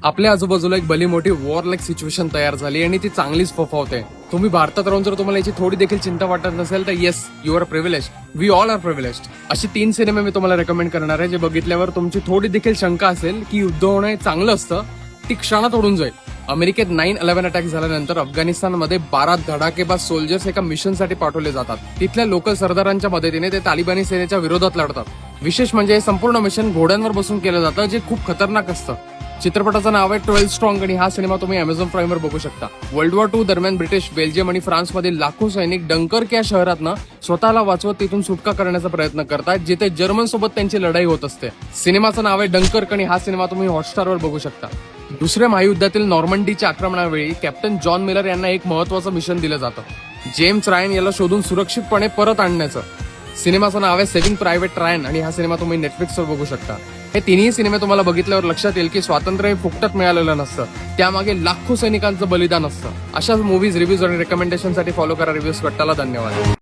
आपल्या आजूबाजूला एक भली मोठी वॉर लाईक सिच्युएशन तयार झाली आणि ती चांगलीच फोफावते. तुम्ही भारतात राहून जर तुम्हाला याची थोडी देखील चिंता वाटत नसेल तर yes, you are privilege, we all are privilege. अशी 3 सिनेमे मी तुम्हाला रेकमेंड करणार आहे जे बघितल्यावर तुमची थोडी देखील शंका असेल की युद्ध होणं चांगलं असतं ती क्षणात उडून जाईल. अमेरिकेत 9/11 अटॅक झाल्यानंतर अफगाणिस्तानमध्ये 12 धडाकेबाज सोल्जर्स एका मिशनसाठी पाठवले जातात. तिथल्या लोकल सरदारांच्या मदतीने ते तालिबानी सेनेच्या विरोधात लढतात. विशेष म्हणजे हे संपूर्ण मिशन घोड्यांवर बसून केलं जातं जे खूप खतरनाक असतं. चित्रपटाचं नाव आहे 12 स्ट्रॉंग आणि हा सिनेमा तुम्ही अमेझॉन प्राईमवर बघू शकता. वर्ल्ड वॉर II दरम्यान ब्रिटिश, बेल्जियम आणि फ्रान्समधील लाखो सैनिक डंकर्क या शहरातनं स्वतःला वाचवत तिथून सुटका करण्याचा प्रयत्न करतात जिथे जर्मन सोबत त्यांची लढाई होत असते. सिनेमाचं नाव आहे डंकर्क आणि हा सिनेमा तुम्ही हॉटस्टारवर बघू शकता. दुसऱ्या महायुद्धातील नॉर्मंडीच्या आक्रमणावेळी कॅप्टन जॉन मिलर यांना एक महत्वाचं मिशन दिलं जातं, जेम्स रायन याला शोधून सुरक्षितपणे परत आणण्याचं. सिनेमाचं नाव आहे सेव्हिंग प्रायव्हेट रायन आणि हा सिनेमा तुम्ही नेटफ्लिक्सवर बघू शकता. हे तिन्ही सिनेमे तुम्हाला बघितल्यावर लक्षात येईल की स्वातंत्र्य हे फुकटात मिळालेलं नसतं, त्यामागे लाखो सैनिकांचं बलिदान असतं. अशाच मूवीज, रिव्ह्यूज आणि रेकमेंडेशनसाठी फॉलो करा रिव्ह्यूज कट्टाला. धन्यवाद.